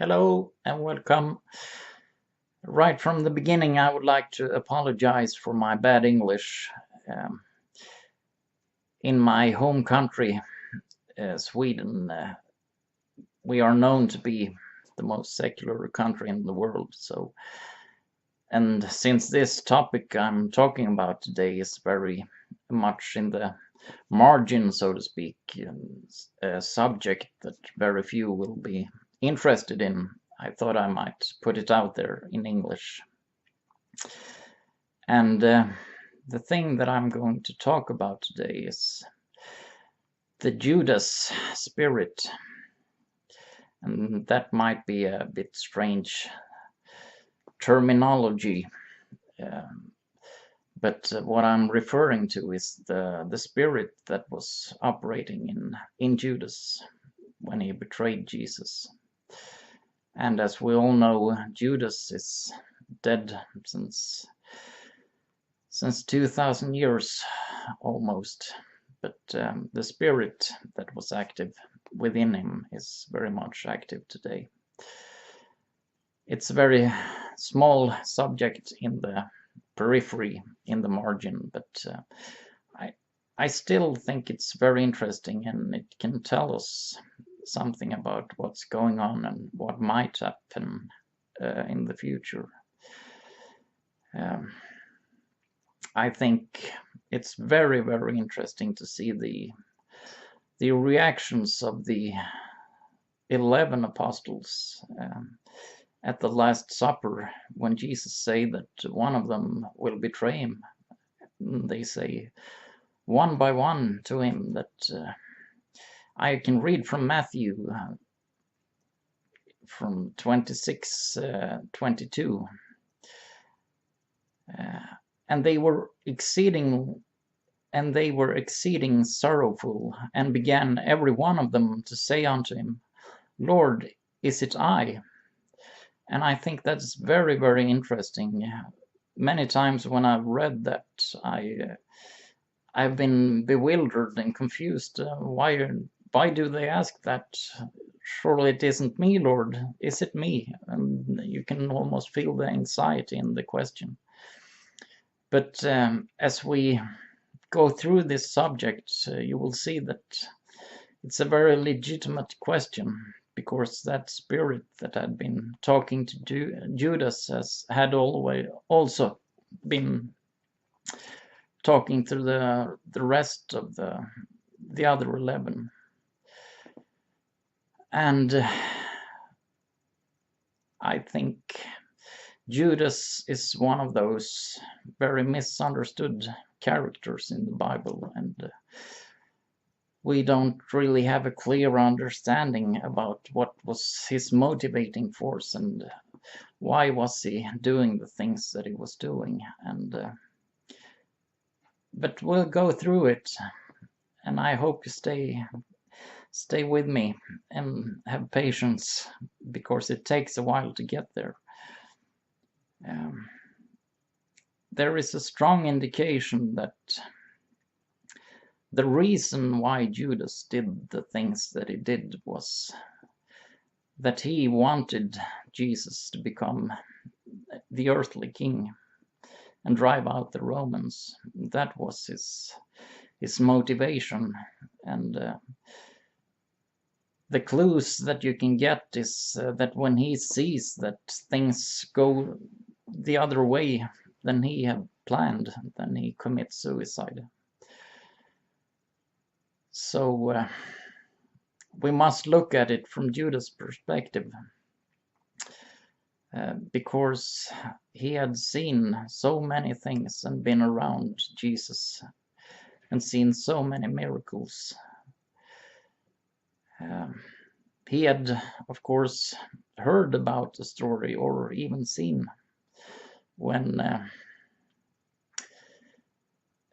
Hello and welcome. Right from the beginning, I would like to apologize for my bad English. Um, in my home country, Sweden, we are known to be the most secular country in the world. And since this topic I'm talking about today is very much in the margin, so to speak, a subject that very few will be interested in, I thought I might put it out there in English. And the thing that I'm going to talk about today is the Judas spirit. And that might be a bit strange terminology, but what I'm referring to is the spirit that was operating in Judas when he betrayed Jesus. And as we all know, Judas is dead since 2,000 years almost, but the spirit that was active within him is very much active today. It's a very small subject in the periphery, in the margin, but I still think it's very interesting, and it can tell us something about what's going on and what might happen in the future. I think it's very, very interesting to see the reactions of the 11 apostles at the Last Supper when Jesus say that one of them will betray him. They say one by one to him that I can read from Matthew from 26:22. And they were exceeding sorrowful, and began every one of them to say unto him, Lord, is it I? And I think that's very, very interesting. Many times when I've read that, I've been bewildered and confused. Why do they ask that? Surely it isn't me, Lord. Is it me? And you can almost feel the anxiety in the question. But as we go through this subject, you will see that it's a very legitimate question, because that spirit that had been talking to Judas had always also been talking to the rest of the other 11. And I think Judas is one of those very misunderstood characters in the Bible, and we don't really have a clear understanding about what was his motivating force and why was he doing the things that he was doing. And but we'll go through it, and I hope you stay with me and have patience, because it takes a while to get there. There is a strong indication that the reason why Judas did the things that he did was that he wanted Jesus to become the earthly king and drive out the Romans. That was his motivation. And the clues that you can get is that when he sees that things go the other way than he had planned, then he commits suicide. So we must look at it from Judas' perspective, because he had seen so many things and been around Jesus and seen so many miracles. He had, of course, heard about the story, or even seen when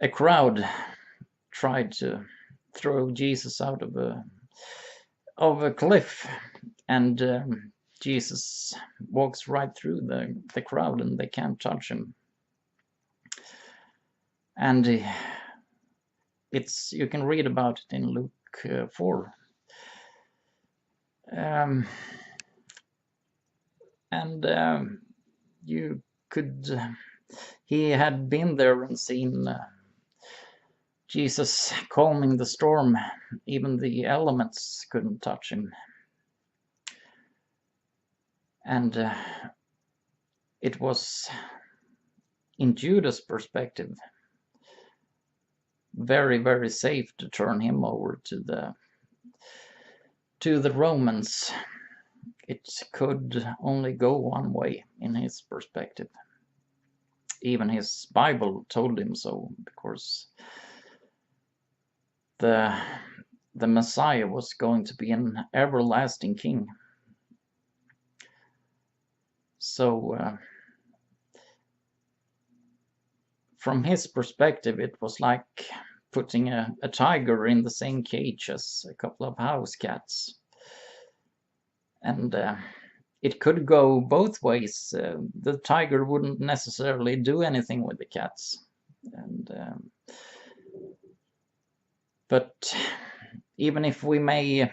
a crowd tried to throw Jesus out of a cliff, and Jesus walks right through the crowd and they can't touch him. And you can read about it in Luke 4. And you could, he had been there and seen Jesus calming the storm. Even the elements couldn't touch him. And it was, in Judas' perspective, very, very safe to turn him over to the Romans. It could only go one way in his perspective. Even his Bible told him so, because the Messiah was going to be an everlasting king. So from his perspective, it was like putting a tiger in the same cage as a couple of house cats. And it could go both ways. The tiger wouldn't necessarily do anything with the cats. And but even if we may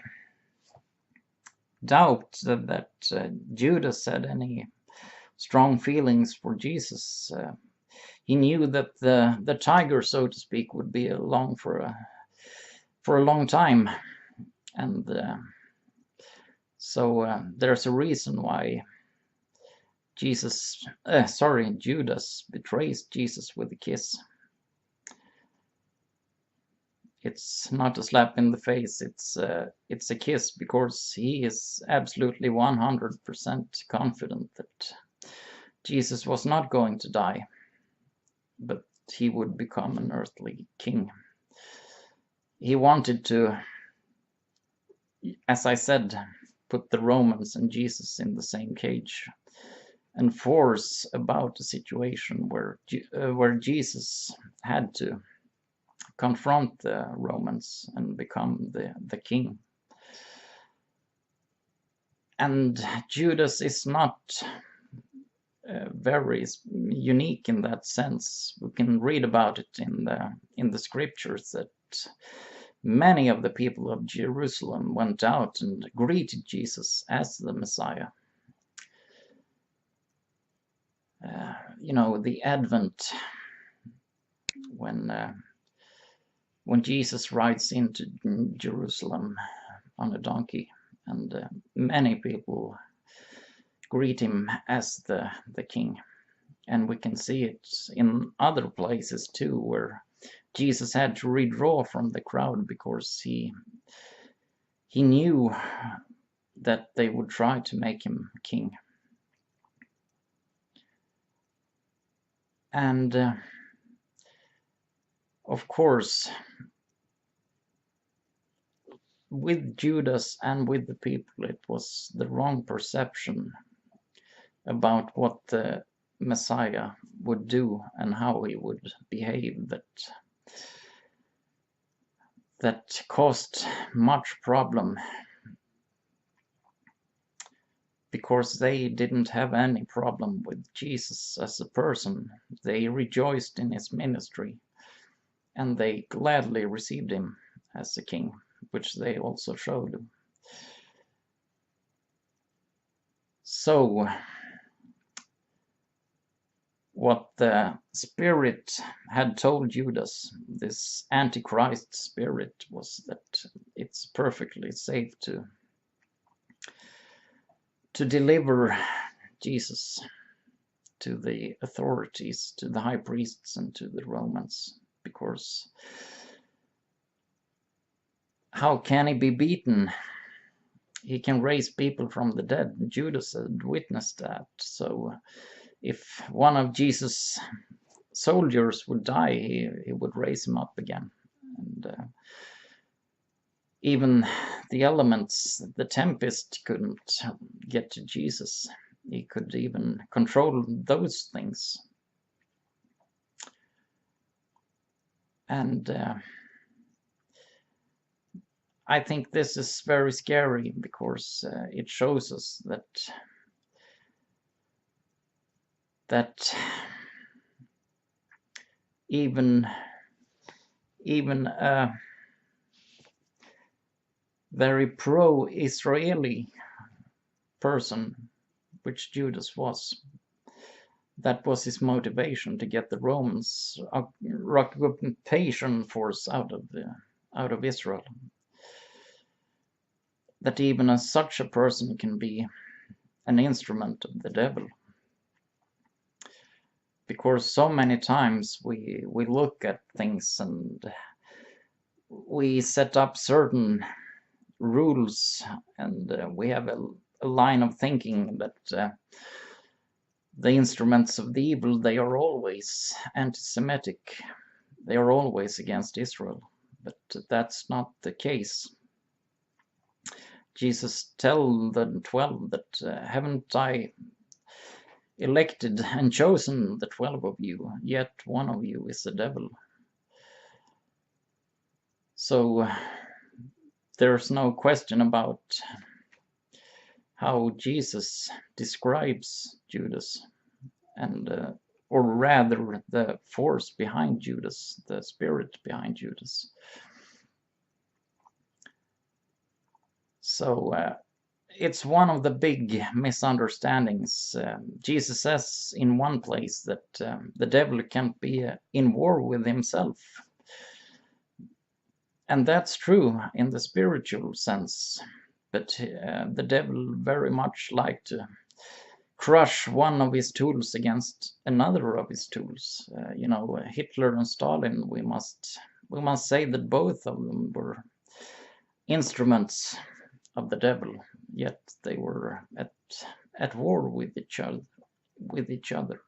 doubt that Judas had any strong feelings for Jesus, he knew that the tiger, so to speak, would be along for a long time. And so there's a reason why Judas betrays Jesus with a kiss. It's not a slap in the face, it's a kiss, because he is absolutely 100% confident that Jesus was not going to die, but he would become an earthly king. He wanted to, as I said, put the Romans and Jesus in the same cage and force about a situation where Jesus had to confront the Romans and become the king. And Judas is not very unique in that sense. We can read about it in the scriptures that many of the people of Jerusalem went out and greeted Jesus as the Messiah. The Advent, when Jesus rides into Jerusalem on a donkey, and many people greet him as the king. And we can see it in other places too, where Jesus had to redraw from the crowd because he knew that they would try to make him king. And of course, with Judas and with the people, it was the wrong perception about what the Messiah would do and how he would behave that caused much problem, because they didn't have any problem with Jesus as a person. They rejoiced in his ministry, and they gladly received him as a king, which they also showed. So what the Spirit had told Judas, this Antichrist spirit, was that it's perfectly safe to deliver Jesus to the authorities, to the high priests and to the Romans, because how can he be beaten? He can raise people from the dead. Judas had witnessed that. So if one of Jesus' soldiers would die, he would raise him up again. And even the elements, the tempest, couldn't get to Jesus. He could even control those things. And I think this is very scary, because it shows us that even a very pro-Israeli person which Judas was. That was his motivation, to get the Romans occupation force out of Israel. That even such a person can be an instrument of the devil. Because so many times we look at things and we set up certain rules, and we have a line of thinking that the instruments of the evil, they are always anti-Semitic. They are always against Israel. But that's not the case. Jesus tells the 12 that haven't I elected and chosen the 12 of you, yet one of you is the devil. So there's no question about how Jesus describes Judas, and or rather the force behind Judas, the spirit behind Judas. So it's one of the big misunderstandings. Jesus says in one place that the devil can't be in war with himself. And that's true in the spiritual sense. But the devil very much liked to crush one of his tools against another of his tools. Hitler and Stalin, we must say that both of them were instruments of the devil, yet they were at war with each other.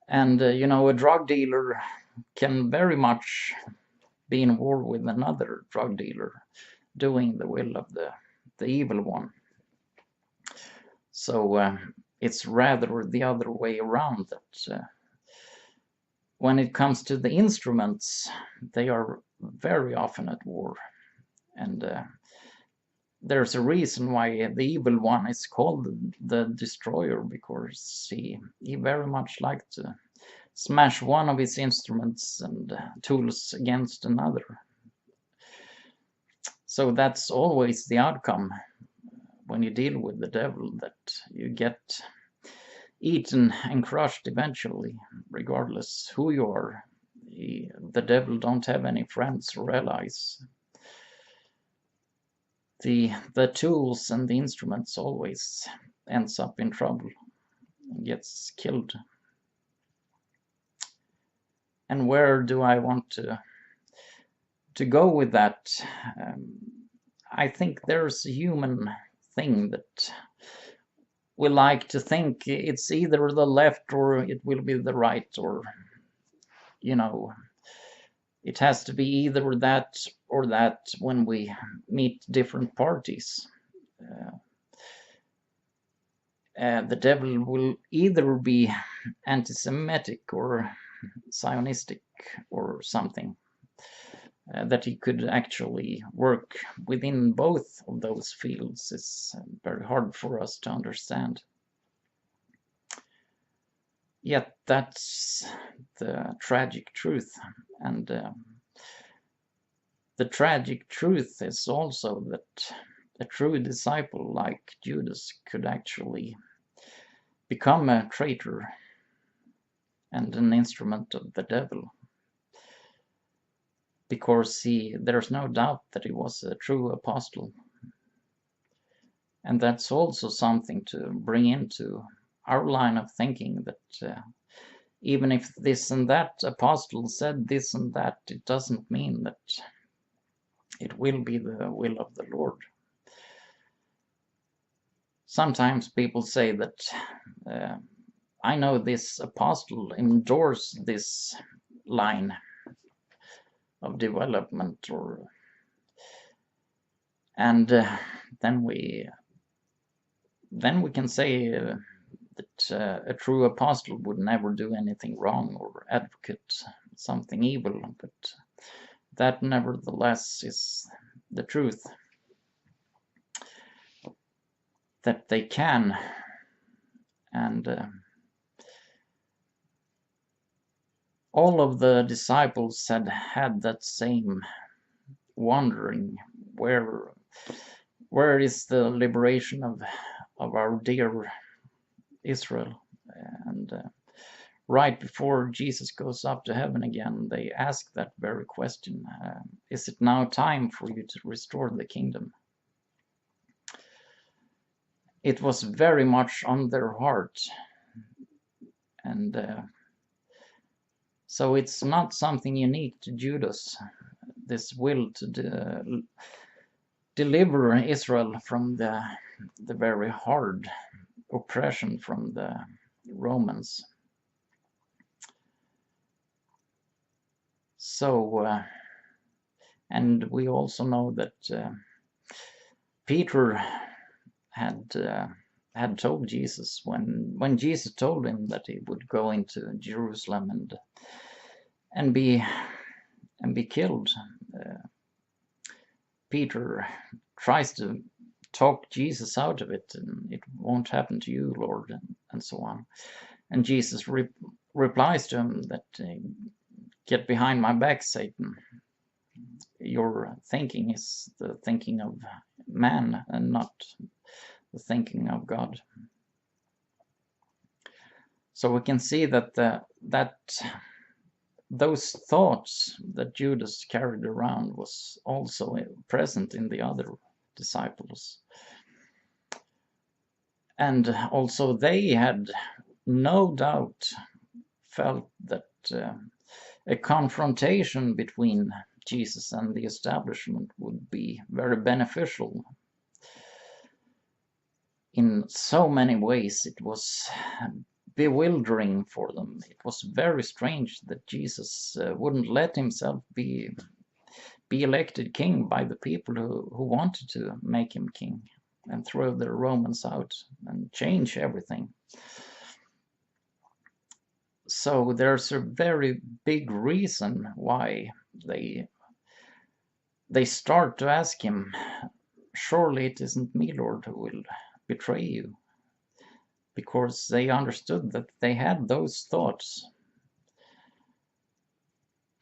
And a drug dealer can very much be in war with another drug dealer, doing the will of the evil one. So it's rather the other way around, that when it comes to the instruments, they are very often at war. And there's a reason why the evil one is called the destroyer, because he very much liked to smash one of his instruments and tools against another. So that's always the outcome when you deal with the devil, that you get eaten and crushed eventually, regardless who you are. The devil don't have any friends or allies. The tools and the instruments always ends up in trouble and gets killed. And where do I want to go with that? I think there's a human thing that we like to think it's either the left or it will be the right, or it has to be either that or that when we meet different parties. The devil will either be anti-Semitic or Zionistic or something. That he could actually work within both of those fields is very hard for us to understand. Yet that's the tragic truth. And the tragic truth is also that a true disciple like Judas could actually become a traitor and an instrument of the devil. Because there's no doubt that he was a true apostle. And that's also something to bring into our line of thinking, that even if this and that apostle said this and that, it doesn't mean that it will be the will of the Lord. Sometimes people say that I know this apostle endorsed this line of development, and then we can say that a true apostle would never do anything wrong or advocate something evil, but that nevertheless is the truth, that they can. And all of the disciples had that same wondering, where is the liberation our dear Israel. And right before Jesus goes up to heaven again, they ask that very question, is it now time for you to restore the kingdom? It was very much on their heart. And so it's not something unique to Judas, this will to deliver Israel from the very hard oppression from the Romans. So, and we also know that Peter had told Jesus, when Jesus told him that he would go into Jerusalem and be killed, Peter tries to talk Jesus out of it, and it won't happen to you, Lord, and so on. And Jesus replies to him that, get behind my back, Satan. Your thinking is the thinking of man and not the thinking of God. So we can see that those thoughts that Judas carried around was also present in the other disciples. And also they had no doubt felt that a confrontation between Jesus and the establishment would be very beneficial. In so many ways, it was bewildering for them. It was very strange that Jesus wouldn't let himself be elected king by the people who wanted to make him king and throw the Romans out and change everything. So there's a very big reason why they start to ask him, surely it isn't me, Lord, who will betray you. Because they understood that they had those thoughts,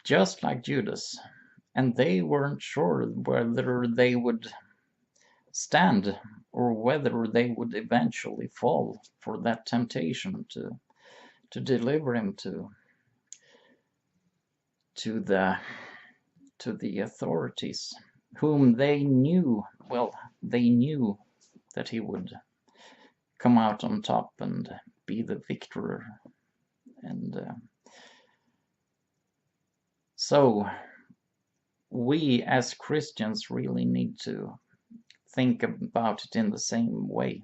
just like Judas, and they weren't sure whether they would stand or whether they would eventually fall for that temptation to deliver him to the authorities, whom they knew that he would come out on top and be the victor. And so we as Christians really need to think about it in the same way.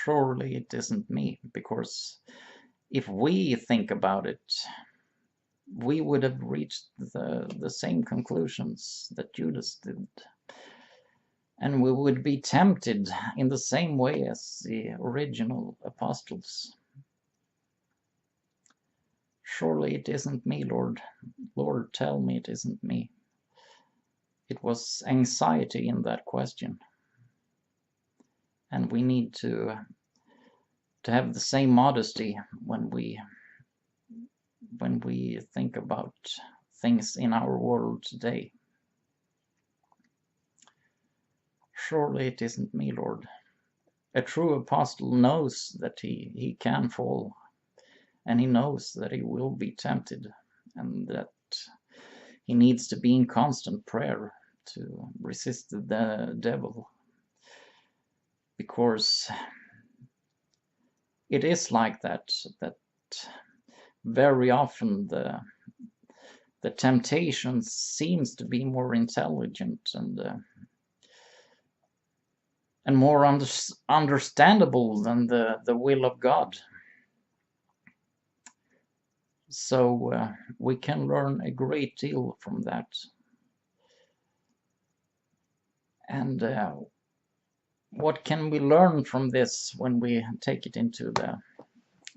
Surely it isn't me, because if we think about it, we would have reached the same conclusions that Judas did. And we would be tempted in the same way as the original apostles. Surely it isn't me, Lord. Lord, tell me it isn't me. It was anxiety in that question. And we need to have the same modesty when we think about things in our world today. Surely it isn't me, Lord. A true apostle knows that he can fall, and he knows that he will be tempted, and that he needs to be in constant prayer to resist the devil, because it is like that very often the temptation seems to be more intelligent and more understandable than the will of God. So we can learn a great deal from that. And what can we learn from this when we take it into the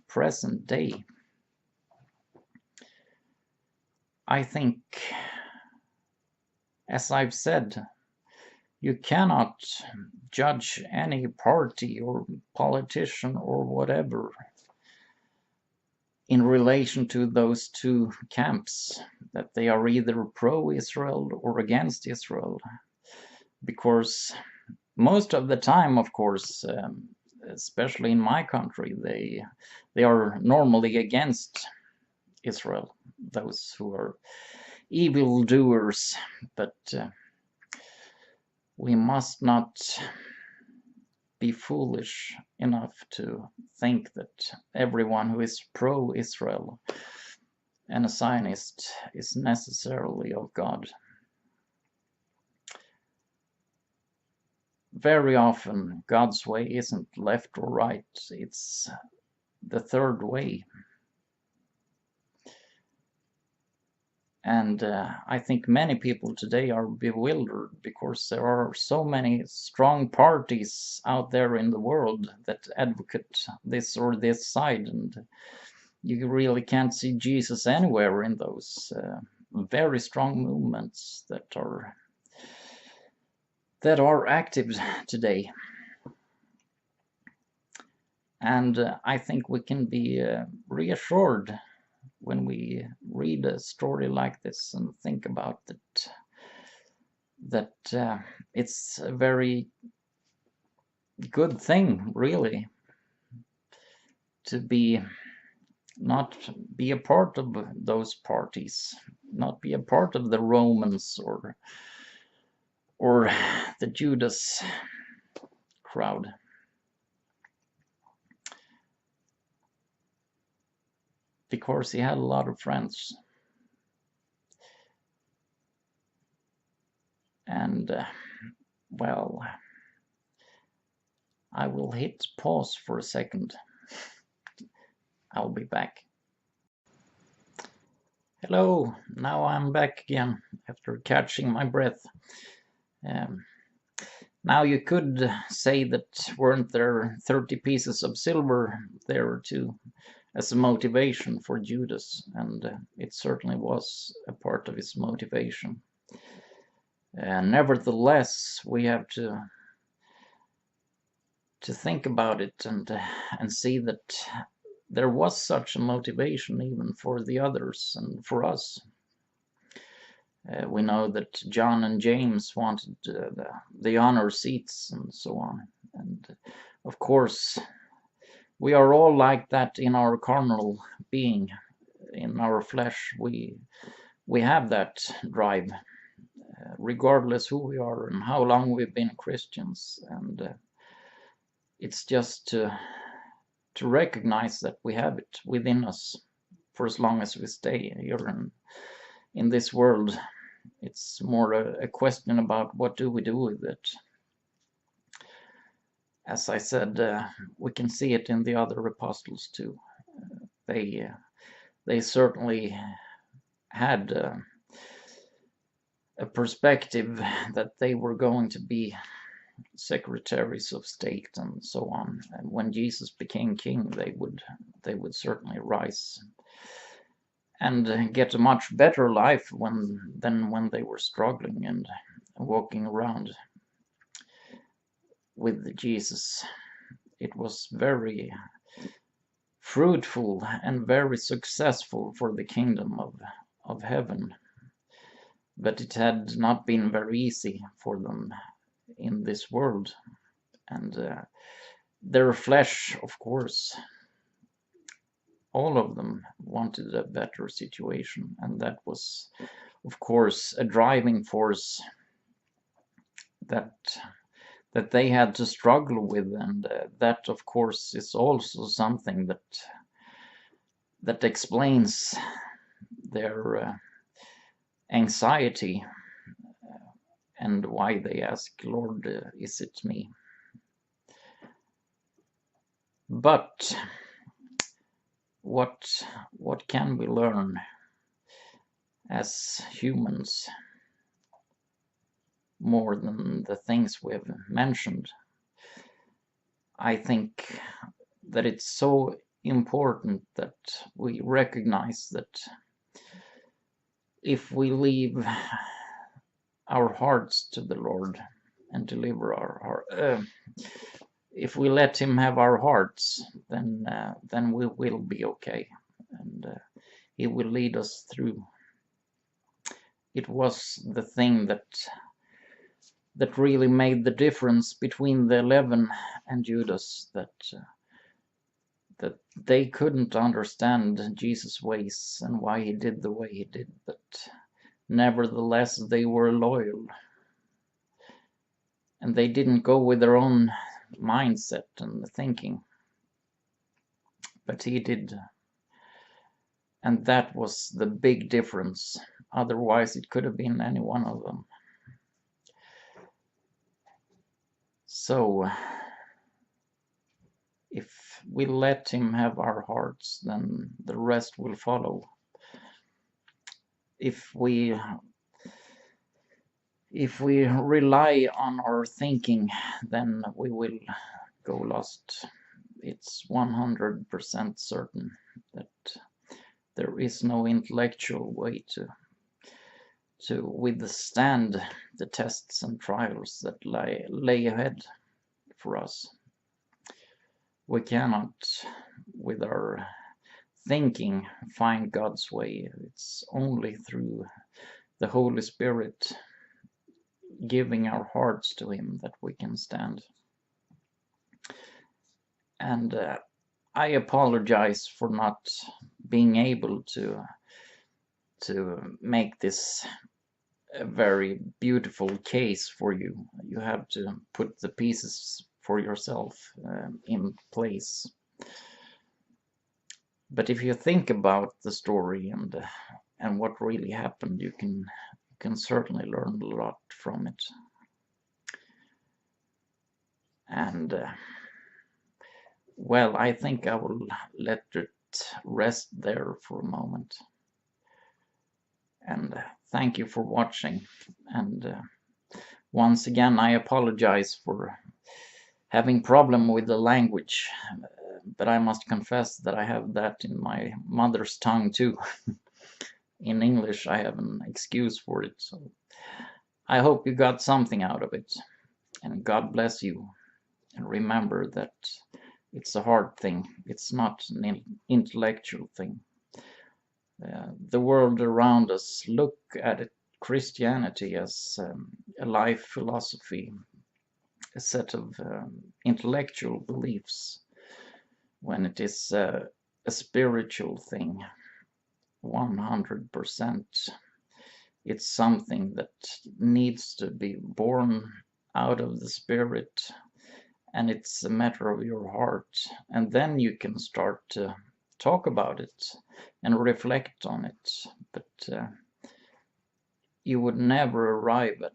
present day? I think, as I've said, you cannot judge any party or politician or whatever in relation to those two camps, that they are either pro-Israel or against Israel, because most of the time, of course, especially in my country, they are normally against Israel, those who are evildoers. But we must not be foolish enough to think that everyone who is pro-Israel and a Zionist is necessarily of God. Very often, God's way isn't left or right, it's the third way. And I think many people today are bewildered because there are so many strong parties out there in the world that advocate this or this side, and you really can't see Jesus anywhere in those very strong movements that are active today. And I think we can be reassured when we read a story like this and think about it, that it's a very good thing, really, to not be a part of those parties, not be a part of the Romans or the Judas crowd. Because he had a lot of friends. And, well, I will hit pause for a second. I'll be back. Hello, now I'm back again after catching my breath. Now you could say that weren't there 30 pieces of silver there too, as a motivation for Judas, and it certainly was a part of his motivation. Nevertheless, we have to think about it and see that there was such a motivation even for the others and for us. We know that John and James wanted the honor seats and so on. And of course, we are all like that in our carnal being, in our flesh. We have that drive, regardless who we are and how long we've been Christians. And it's just to recognize that we have it within us for as long as we stay here in this world. It's more a question about what do we do with it. As I said, we can see it in the other apostles too. They certainly had a perspective that they were going to be secretaries of state and so on. And when Jesus became king, they would certainly rise and get a much better life than when they were struggling and walking around with Jesus. It was very fruitful and very successful for the kingdom of heaven. But it had not been very easy for them in this world. And their flesh, of course, all of them wanted a better situation. And that was, of course, a driving force that they had to struggle with, and that, of course, is also something that explains their anxiety and why they ask, Lord, is it me? But what can we learn as humans more than the things we have mentioned? I think that it's so important that we recognize that if we leave our hearts to the Lord and deliver our heart, if we let Him have our hearts, then we will be okay, and He will lead us through. It was the thing that that really made the difference between the 11 and Judas, that they couldn't understand Jesus' ways and why he did the way he did, but nevertheless they were loyal, and they didn't go with their own mindset and thinking, but he did. And that was the big difference. Otherwise it could have been any one of them. So if we let him have our hearts, then the rest will follow. If we rely on our thinking, then we will go lost. It's 100% certain that there is no intellectual way to withstand the tests and trials that lay ahead for us. We cannot, with our thinking, find God's way. It's only through the Holy Spirit giving our hearts to him that we can stand. And I apologize for not being able to make this a very beautiful case for you. You have to put the pieces for yourself in place. But if you think about the story and what really happened, you can certainly learn a lot from it. And well, I think I will let it rest there for a moment. And thank you for watching. And once again, I apologize for having problem with the language, but I must confess that I have that in my mother's tongue too. In English, I have an excuse for it. So I hope you got something out of it, and God bless you. And remember that it's a hard thing. It's not an intellectual thing. The world around us look at it, Christianity, as a life philosophy, a set of intellectual beliefs, when it is a spiritual thing. 100%. It's something that needs to be born out of the spirit, and it's a matter of your heart. And then you can start to talk about it and reflect on it. But you would never arrive at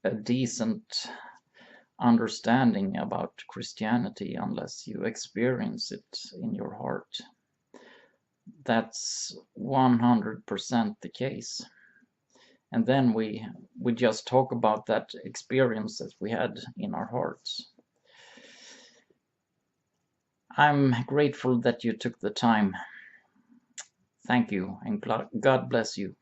a decent understanding about Christianity unless you experience it in your heart. That's 100% the case. And then we just talk about that experience that we had in our hearts. I'm grateful that you took the time. Thank you, and God bless you.